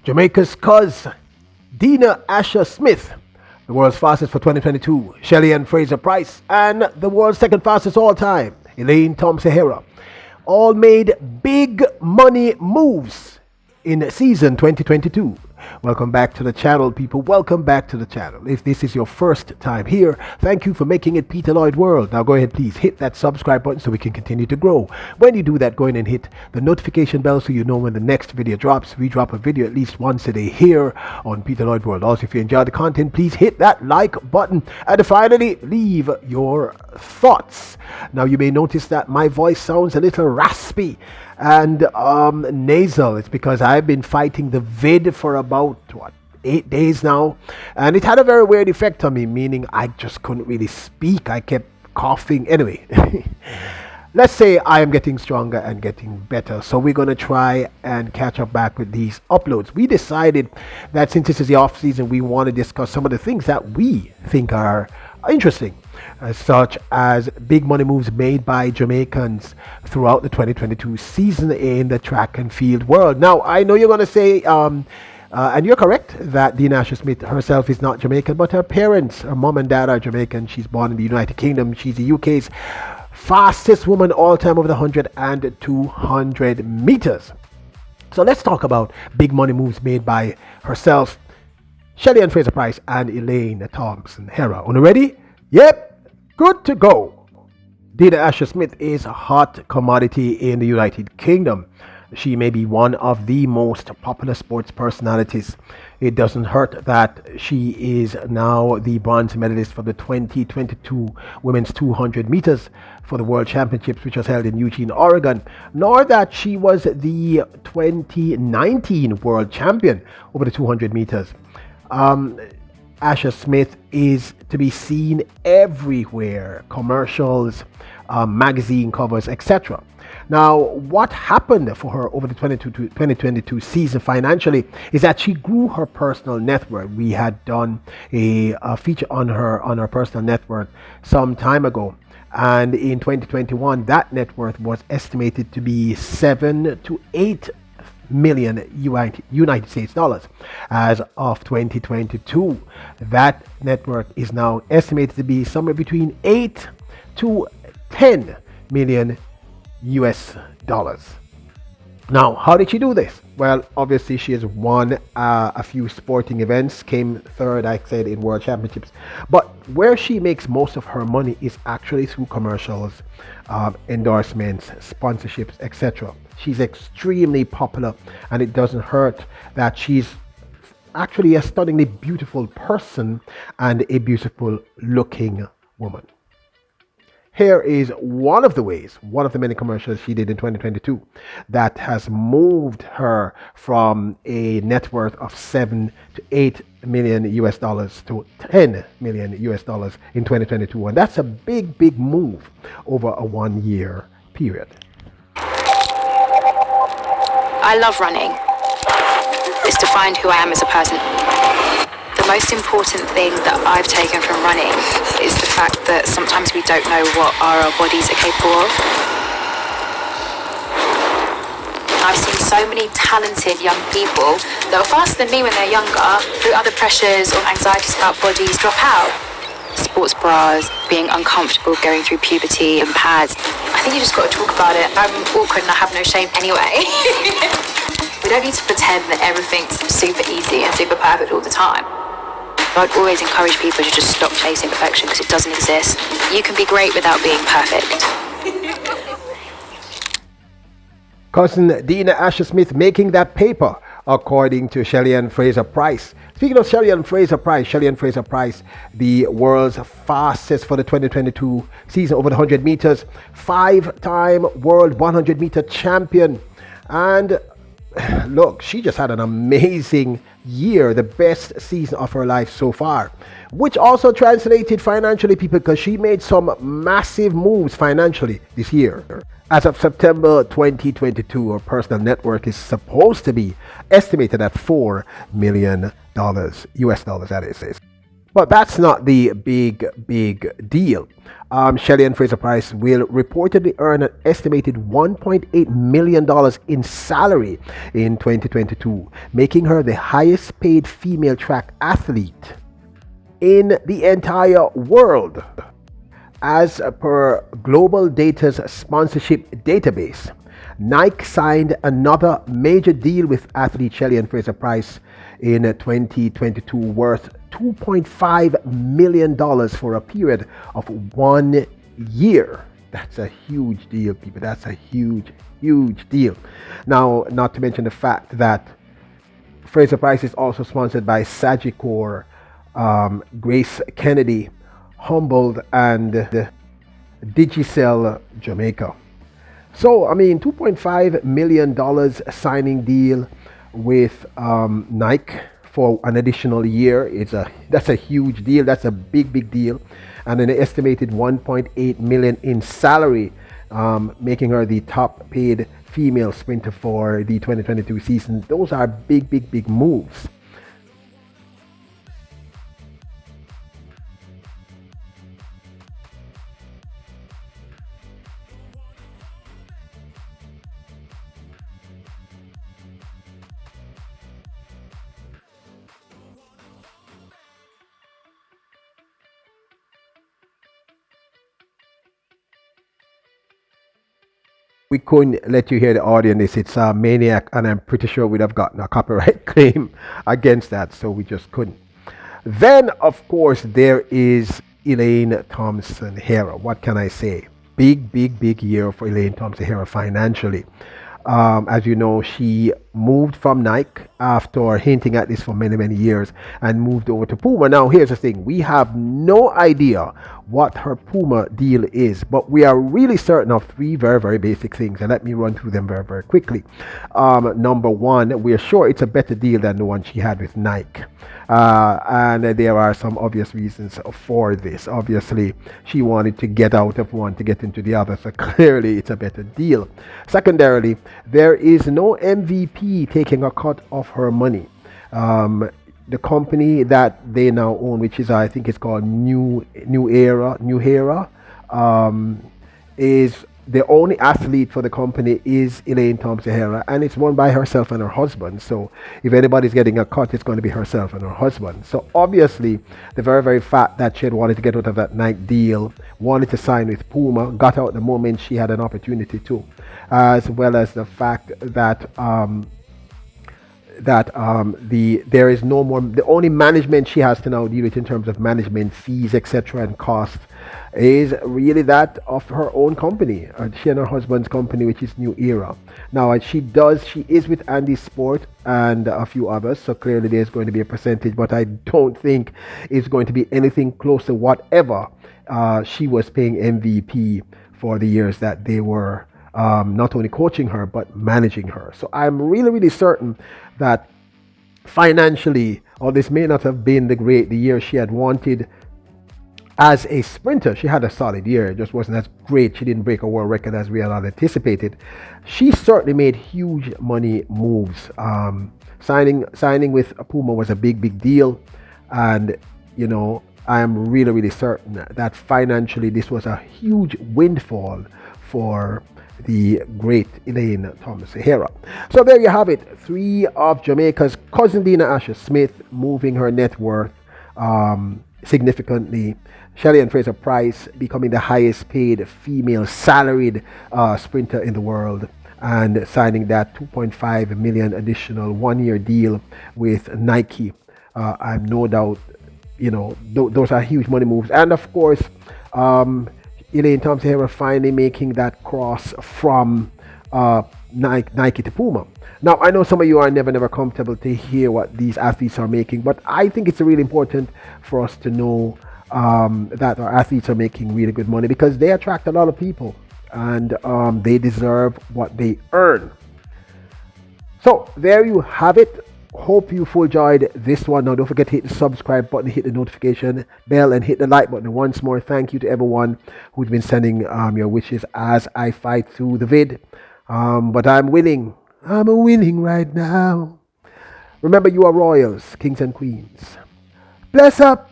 Jamaica's cuz Dina Smith, the world's fastest for 2022, Elaine Fraser Pryce, and the world's second fastest all time, Elaine Thompson Herah, all made big money moves in season 2022. Welcome back to the channel, people. Welcome back to the channel. If this is your first time here, thank you for making it Peter Lloyd World. Now go ahead, please hit that subscribe button so we can continue to grow. When you do that, go in and hit the notification bell so you know when the next video drops. We drop a video at least once a day here on Peter Lloyd World. Also, if you enjoy the content, please hit that like button. And finally, leave your thoughts. Now you may notice that my voice sounds a little raspy and nasal. It's because I've been fighting the vid for about 8 days now, and it had a very weird effect on me, meaning I just couldn't really speak. I kept coughing. Anyway, let's say I am getting stronger and getting better, so we're going to try and catch up back with these uploads. We decided that since this is the off season, we want to discuss some of the things that we think are interesting, such as big money moves made by Jamaicans throughout the 2022 season in the track and field world. Now, I know you're going to say, and you're correct, that Dina Smith herself is not Jamaican, but her parents, her mom and dad, are Jamaican. She's born in the United Kingdom. She's the UK's fastest woman all time over the 100 and 200 meters. So let's talk about big money moves made by herself, Elaine Fraser Pryce, and Elaine Thompson Herah. Are you ready? Yep, good to go. Dina Smith is a hot commodity in the United Kingdom. She may be one of the most popular sports personalities. It doesn't hurt that she is now the bronze medalist for the 2022 women's 200 meters for the World Championships, which was held in Eugene, Oregon, nor that she was the 2019 world champion over the 200 meters. Asha Smith is to be seen everywhere, commercials, magazine covers, etc. Now, what happened for her over the 2022 season financially is that she grew her personal net worth. We had done a feature on her personal net worth some time ago, and in 2021 that net worth was estimated to be 7 to 8 million United States dollars. As of 2022, that net worth is now estimated to be somewhere between 8 to 10 million US dollars. Now, how did she do this? Well, obviously she has won a few sporting events, came third, I said, in World Championships. But where she makes most of her money is actually through commercials, endorsements, sponsorships, etc. She's extremely popular, and it doesn't hurt that she's actually a stunningly beautiful person and a beautiful looking woman. Here is one of the many commercials she did in 2022 that has moved her from a net worth of 7 to 8 million US dollars to 10 million US dollars in 2022. And that's a big move over a 1 year period. I love running. It's defined who I am as a person. The most important thing that I've taken from running is the fact that sometimes we don't know what our bodies are capable of. I've seen so many talented young people that were faster than me when they're younger, through other pressures or anxieties about bodies, drop out. Sports bras, being uncomfortable going through puberty and pads. I think you just got to talk about it. I'm awkward and I have no shame anyway. We don't need to pretend that everything's super easy and super perfect all the time. I'd always encourage people to just stop chasing perfection because it doesn't exist. You can be great without being perfect. Cousin Dina Smith making that paper, according to Elaine Fraser Pryce. Speaking of Elaine Fraser Pryce, the world's fastest for the 2022 season over the 100 meters, 5-time world 100 meter champion. And look, she just had an amazing year, the best season of her life so far, which also translated financially, people, because she made some massive moves financially this year. As of September 2022, her personal net worth is supposed to be estimated at $4 million US dollars, that is. But that's not the big deal. Shelly and Fraser Pryce will reportedly earn an estimated $1.8 million in salary in 2022, making her the highest paid female track athlete in the entire world. As per Global Data's sponsorship database, Nike signed another major deal with athlete Shelly and Fraser Pryce in 2022 worth $2.5 million for a period of 1 year. That's a huge deal, people. That's a huge deal. Now, not to mention the fact that Fraser Pryce is also sponsored by Sagicor, Grace Kennedy, Humboldt, and Digicel Jamaica. So, I mean, $2.5 million signing deal with Nike for an additional year. That's a huge deal. That's a big deal. And an estimated $1.8 million in salary, making her the top paid female sprinter for the 2022 season. Those are big moves. We couldn't let you hear the audio in this. It's a maniac, and I'm pretty sure we'd have gotten a copyright claim against that, so we just couldn't. Then, of course, there is Elaine Thompson Herah. What can I say? Big year for Elaine Thompson Herah financially. As you know, she moved from Nike after hinting at this for many years and moved over to Puma. Now, here's the thing. We have no idea what her Puma deal is, but we are really certain of three very basic things. And let me run through them very quickly. Number one, we are sure it's a better deal than the one she had with Nike. And there are some obvious reasons for this. Obviously, she wanted to get out of one to get into the other, so clearly it's a better deal. Secondarily, there is no MVP taking a cut of her money. The company that they now own, which is I think it's called New Herah, is the only athlete for the company is Elaine Thompson Herah, and it's won by herself and her husband. So if anybody's getting a cut, it's going to be herself and her husband. So obviously, the very fact that she had wanted to get out of that Nike deal, wanted to sign with Puma, got out the moment she had an opportunity to, as well as the fact that there is no more, the only management she has to now deal with in terms of management fees, etc., and costs is really that of her own company, she and her husband's company, which is New Herah. Now, she is with Andy Sport and a few others, so clearly there's going to be a percentage, but I don't think it's going to be anything close to whatever she was paying MVP for the years that they were not only coaching her but managing her. So I'm really certain that financially, or this may not have been the year she had wanted as a sprinter. She had a solid year, it just wasn't as great. She didn't break a world record as we had anticipated. She certainly made huge money moves. Signing with Puma was a big deal, and you know, I am really certain that financially this was a huge windfall for the great Elaine Thompson Herah. So there you have it. Three of Jamaica's cousin Dina Smith moving her net worth significantly. Shelly and Fraser Pryce becoming the highest paid female salaried sprinter in the world, and signing that $2.5 million additional 1 year deal with Nike. I'm no doubt, you know, those are huge money moves. And of course, Elaine Thompson Herah finally making that cross from Nike to Puma. Now, I know some of you are never comfortable to hear what these athletes are making, but I think it's really important for us to know that our athletes are making really good money, because they attract a lot of people, and they deserve what they earn. So there you have it. Hope you enjoyed this one. Now, don't forget to hit the subscribe button, hit the notification bell, and hit the like button. And once more, thank you to everyone who's been sending your wishes as I fight through the vid. But I'm winning. I'm winning right now. Remember, you are royals, kings and queens. Bless up.